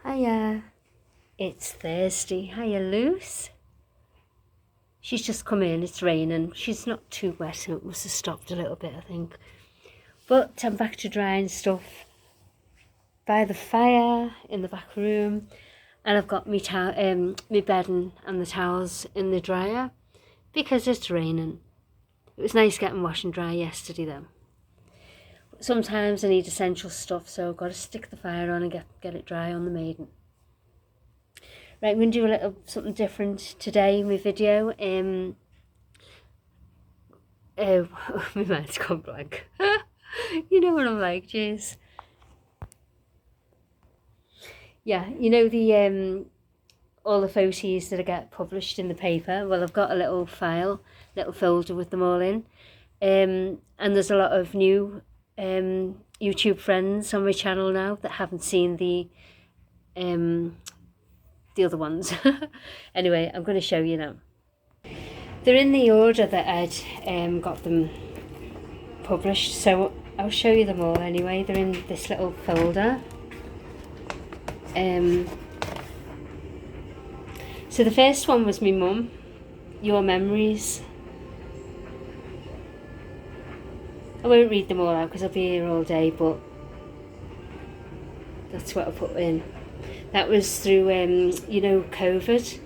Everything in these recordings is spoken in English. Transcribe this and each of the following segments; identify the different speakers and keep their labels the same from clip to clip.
Speaker 1: Hiya. It's Thursday. Hiya, Luce. She's just come in. It's raining. She's not too wet, so it must have stopped a little bit, I think. But I'm back to drying stuff by the fire in the back room, and I've got my bedding and the towels in the dryer because it's raining. It was nice getting wash and dry yesterday though. Sometimes I need essential stuff, so I've got to stick the fire on and get it dry on the maiden. Right, I'm going to do a little something different today in my video. My mind's gone blank. You know what I'm like, jeez. Yeah, you know the all the photos that I get published in the paper. Well, I've got a little file, little folder with them all in. And there's a lot of new YouTube friends on my channel now that haven't seen the other ones. Anyway, I'm going to show you now. They're in the order that I'd got them published, so I'll show you them all anyway. They're in this little folder. So the first one was my mum, Your Memories. I won't read them all out because I'll be here all day, but that's what I put in. That was through, you know, COVID,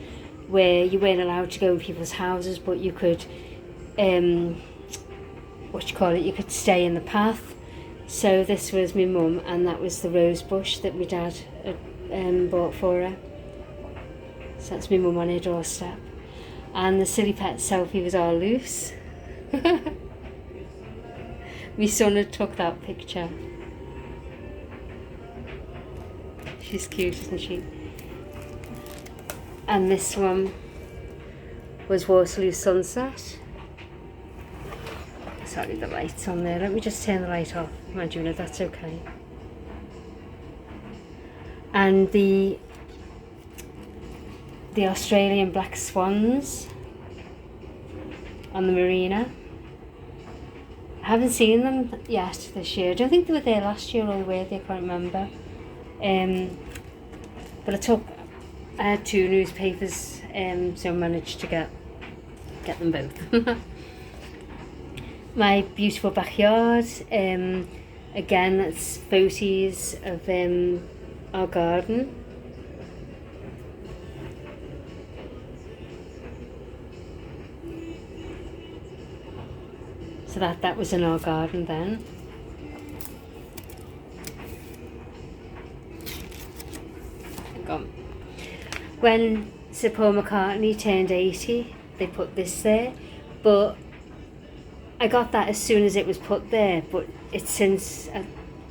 Speaker 1: where you weren't allowed to go in people's houses, but you could, you could stay in the path. So this was my mum, and that was the rose bush that my dad had bought for her. So that's my mum on her doorstep. And the silly pet selfie was all loose. My son had took that picture. She's cute, isn't she? And this one was Waterloo Sunset. Sorry, the light's on there. Let me just turn the light off. Mind you, that's okay. And the Australian black swans on the marina. I haven't seen them yet this year. I don't think they were there last year or were they? I can't remember. But I had two newspapers, so I managed to get them both. My beautiful backyard. Again, that's photos of our garden. So that was in our garden then. When Sir Paul McCartney turned 80, they put this there, but I got that as soon as it was put there, but it's since, I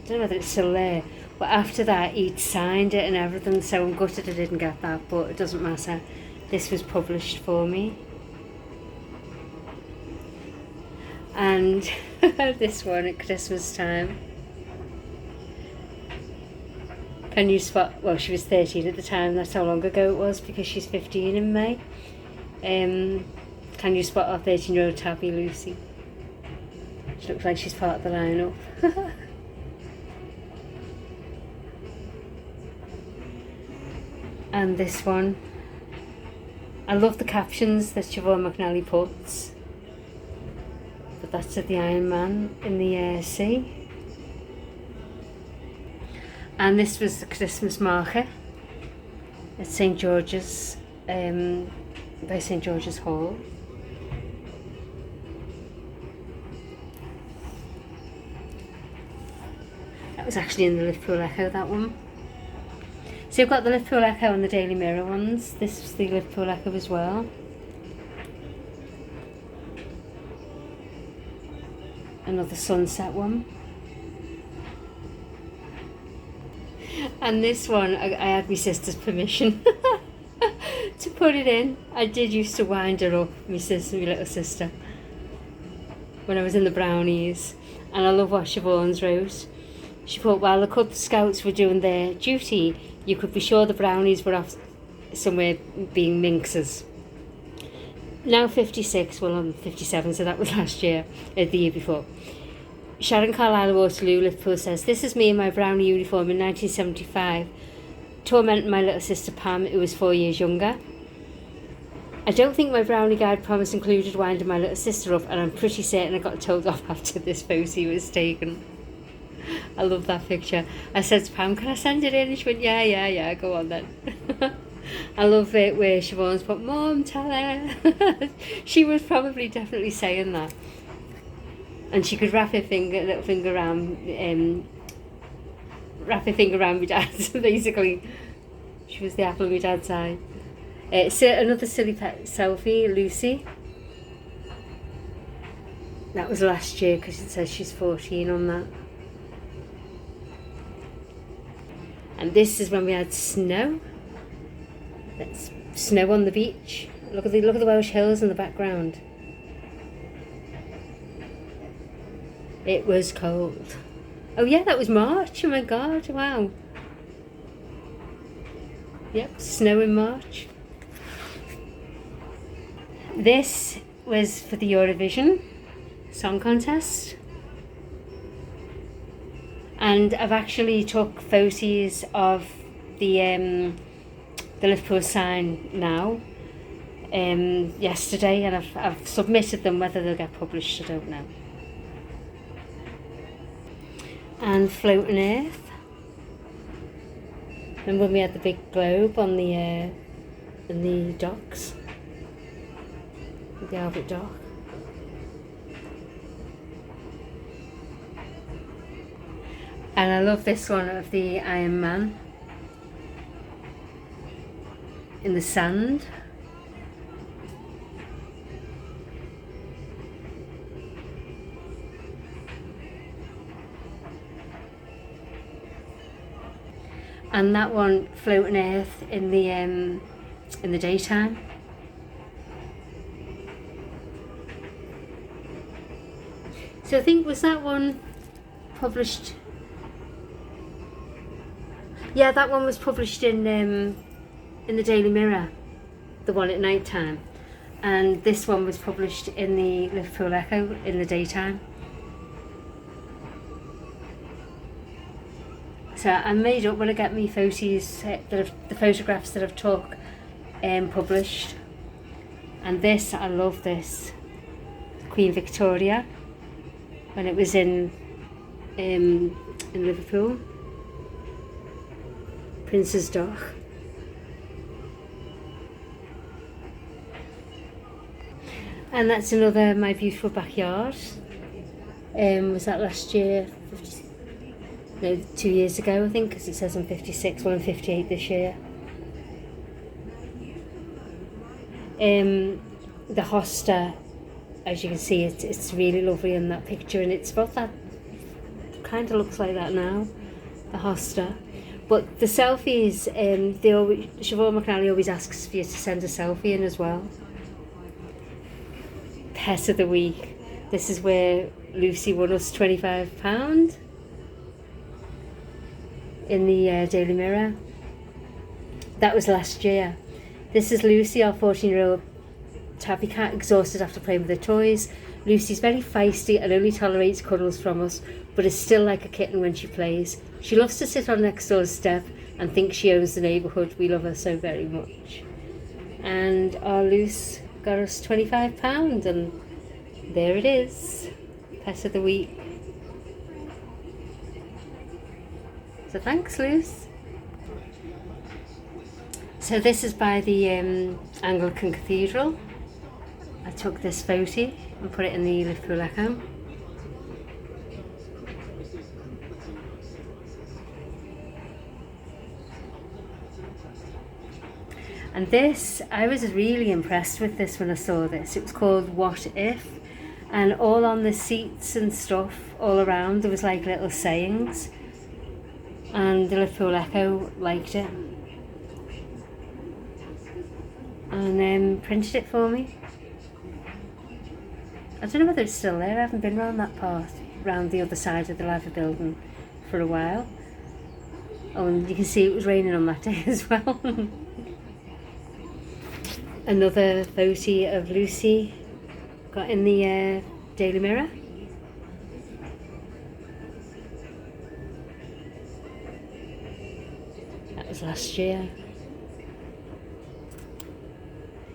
Speaker 1: don't know whether it's still there, but after that he'd signed it and everything, so I'm gutted I didn't get that, but it doesn't matter. This was published for me. And this one at Christmas time. Can you spot, well, she was 13 at the time, that's how long ago it was, because she's 15 in May. Can you spot our 13-year-old tabby Lucy? She looks like she's part of the lineup. And this one. I love the captions that Siobhan McNally puts. But that's at the Iron Man in the sea. And this was the Christmas marker at St George's, by St George's Hall. That was actually in the Liverpool Echo, that one. So you've got the Liverpool Echo and the Daily Mirror ones. This was the Liverpool Echo as well. Another sunset one. And this one, I had my sister's permission to put it in. I did used to wind her up, my little sister, when I was in the Brownies. And I love what Siobhan's wrote. She put, while the Cub Scouts were doing their duty, you could be sure the Brownies were off somewhere being minxes. Now 56, well I'm 57, so that was last year, the year before. Sharon Carlisle Waterloo, Liverpool says, this is me in my brownie uniform in 1975. tormenting my little sister Pam, who was 4 years younger. I don't think my brownie guide promise included winding my little sister up, and I'm pretty certain I got told off after this photo was taken. I love that picture. I said to Pam, can I send it in? And she went, yeah, go on then. I love it where Siobhan's put, Mom, tell her. She was probably definitely saying that. And she could wrap her little finger around my dad's, basically. She was the apple of my dad's eye. Another silly pet selfie, Lucy. That was last year because it says she's 14 on that. And this is when we had snow. That's snow on the beach. Look at the Welsh hills in the background. It was cold. Oh yeah, that was March. Oh my God, wow. Yep, snow in March. This was for the Eurovision Song Contest. And I've actually took photos of the Liverpool sign now, yesterday, and I've submitted them. Whether they'll get published, I don't know. And Floating Earth. And when we had the big globe on the in the docks, the Albert Dock. And I love this one of the Iron Man in the sand. And that one, Floating Earth, in the daytime. So I think, was that one published? Yeah, that one was published in the Daily Mirror, the one at night time, and this one was published in the Liverpool Echo in the daytime. So I made up when I get me photos the photographs that I've took published. And this, I love this, Queen Victoria, when it was in Liverpool, Prince's Dock. And that's another My Beautiful Backyard. Was that last year? No, 2 years ago, I think, because it says I'm 56. Well, I'm 58 this year. The hosta, as you can see, it's really lovely in that picture, and it's about that, kind of looks like that now, the hosta. But the selfies, Siobhan McNally always asks for you to send a selfie in as well. Pet of the week. This is where Lucy won us £25 in the Daily Mirror. That was last year. This is Lucy, our 14-year-old tabby cat, exhausted after playing with her toys. Lucy's very feisty and only tolerates cuddles from us, but is still like a kitten when she plays. She loves to sit on next door's step and thinks she owns the neighbourhood. We love her so very much. And our Luce got us £25, and there it is, Pet of the Week. So thanks, Luce. So this is by the Anglican Cathedral. I took this photo and put it in the Liverpool Echo. And this, I was really impressed with this when I saw this. It was called What If? And all on the seats and stuff all around, there was like little sayings. And the Liverpool Echo liked it. And printed it for me. I don't know whether it's still there. I haven't been around that path, round the other side of the Liver building for a while. Oh, and you can see it was raining on that day as well. Another photo of Lucy got in the Daily Mirror. That was last year.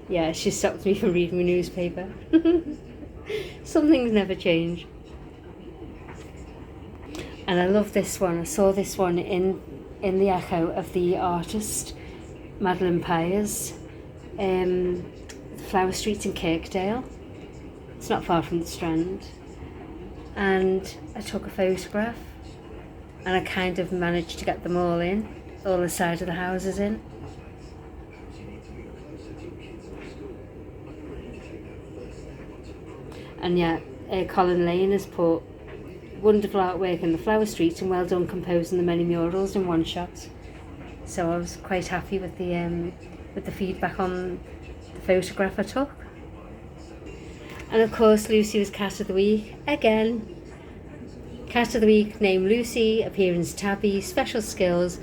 Speaker 1: Yeah, she stopped me from reading my newspaper. Some things never change. And I love this one. I saw this one in the Echo of the artist Madeline Pyers, Flower Streets in Kirkdale. It's not far from the Strand. And I took a photograph, and I kind of managed to get them all in, all the side of the houses in. And yeah, Colin Lane has put wonderful artwork in the flower streets and well done composing the many murals in one shot. So I was quite happy with the feedback on the photograph I took. And of course Lucy was Cat of the Week again. Cat of the Week named Lucy, appearance tabby, special skills.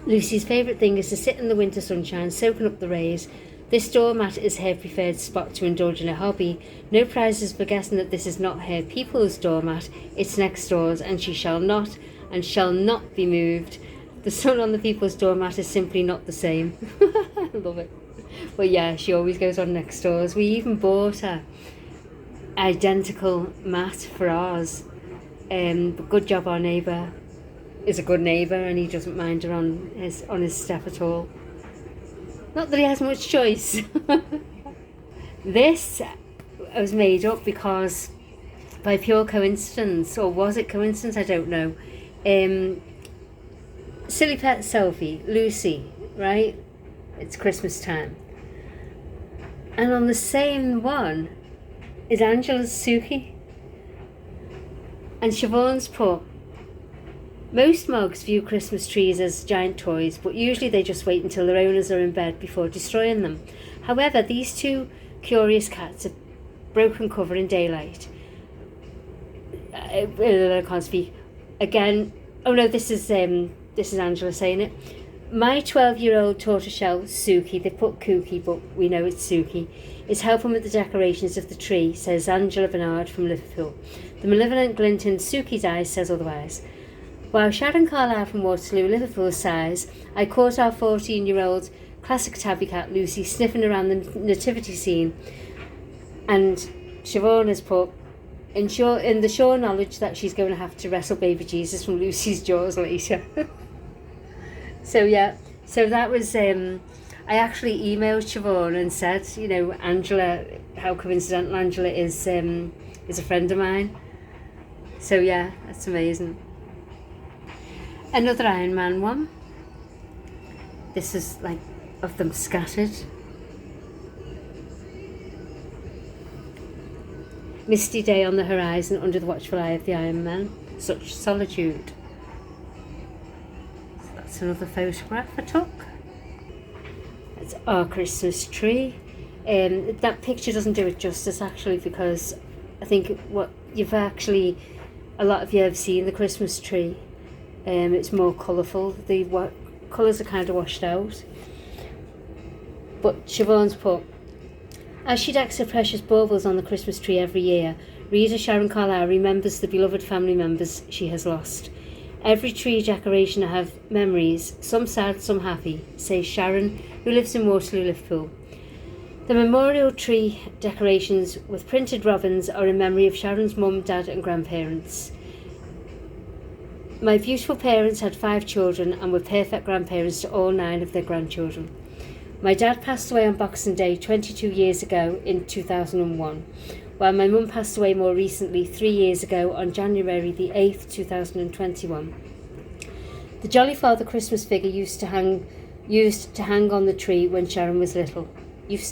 Speaker 1: Lucy's favourite thing is to sit in the winter sunshine soaking up the rays. This doormat is her preferred spot to indulge in her hobby. No prizes for guessing that this is not her people's doormat, it's next door's, and she shall not be moved. The sun on the people's doormat is simply not the same. I love it. But yeah, she always goes on next door's. We even bought her identical mat for ours. But good job, our neighbour is a good neighbour and he doesn't mind her on his step at all. Not that he has much choice. This was made up because, by pure coincidence, or was it coincidence? I don't know. Silly pet Sophie, Lucy, right? It's Christmas time. And on the same one is Angela's Suki. And Siobhan's put, most mugs view Christmas trees as giant toys, but usually they just wait until their owners are in bed before destroying them. However, these two curious cats have broken cover in daylight. I can't speak. Again, oh no, this is Angela saying it. My 12-year-old tortoiseshell, Suki, they put Kooky, but we know it's Suki, is helping with the decorations of the tree, says Angela Bernard from Liverpool. The malevolent glint in Suki's eyes says otherwise. While Sharon Carlisle from Waterloo, Liverpool sighs, I caught our 14-year-old classic tabby cat Lucy sniffing around the nativity scene, and Siobhan has put, in the sure knowledge that she's going to have to wrestle baby Jesus from Lucy's jaws later. So yeah, so that was, I actually emailed Siobhan and said, Angela, how coincidental, Angela is a friend of mine. So yeah, that's amazing. Another Iron Man one. This is like of them scattered. Misty day on the horizon under the watchful eye of the Iron Man. Such solitude. So that's another photograph I took. That's our Christmas tree. That picture doesn't do it justice actually, because I think a lot of you have seen the Christmas tree. It's more colourful. The colours are kind of washed out. But Siobhan's put, as she decks her precious baubles on the Christmas tree every year, reader Sharon Carlisle remembers the beloved family members she has lost. Every tree decoration I have memories, some sad, some happy, says Sharon, who lives in Waterloo, Liverpool. The memorial tree decorations with printed robins are in memory of Sharon's mum, dad and grandparents. My beautiful parents had 5 children and were perfect grandparents to all 9 of their grandchildren. My dad passed away on Boxing Day 22 years ago in 2001, while my mum passed away more recently 3 years ago on January the 8th, 2021. The Jolly Father Christmas figure used to hang on the tree when Sharon was little. This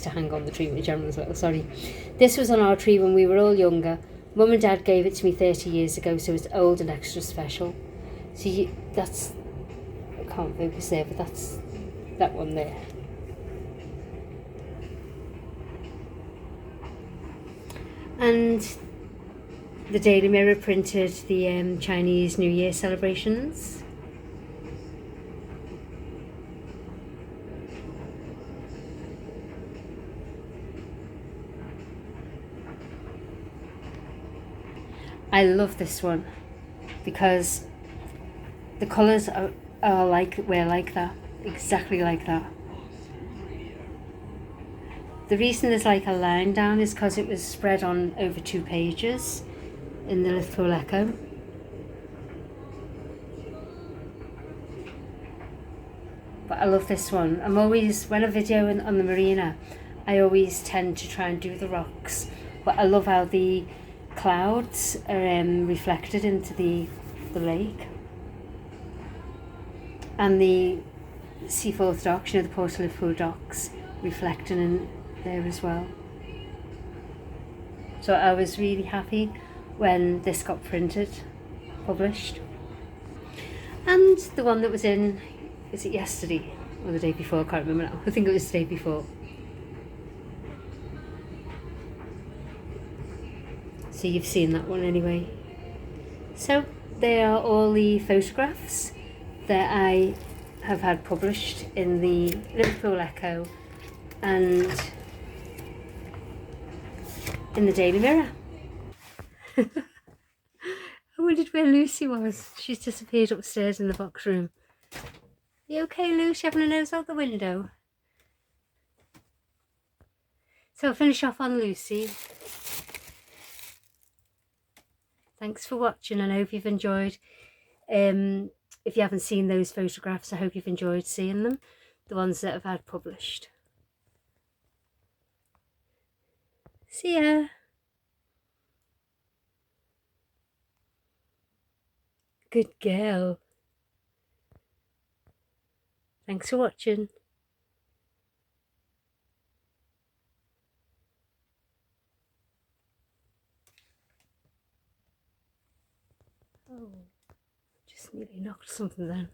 Speaker 1: was on our tree when we were all younger. Mum and Dad gave it to me 30 years ago, so it's old and extra special. See, that's, I can't focus there, but that's that one there. And the Daily Mirror printed the Chinese New Year celebrations. I love this one because the colours are Oh, we're like that. Exactly like that. The reason there's like a line down is because it was spread on over 2 pages in the Liverpool Echo. But I love this one. I'm always, when I video on the marina, I always tend to try and do the rocks. But I love how the clouds are reflected into the lake. And the Seaforth docks, you know, the Port of Liverpool docks, reflecting in there as well. So I was really happy when this got published. And the one that was in, is it yesterday or the day before? I can't remember now. I think it was the day before. So you've seen that one anyway. So there are all the photographs that I have had published in the Liverpool Echo and in the Daily Mirror. I wondered where Lucy was. She's disappeared upstairs in the box room. You okay, Lucy? Having a nose out the window? So I'll finish off on Lucy. Thanks for watching, and I hope you've enjoyed. If you haven't seen those photographs, I hope you've enjoyed seeing them, the ones that I've had published. See ya! Good girl. Thanks for watching. Oh, just nearly knocked something then.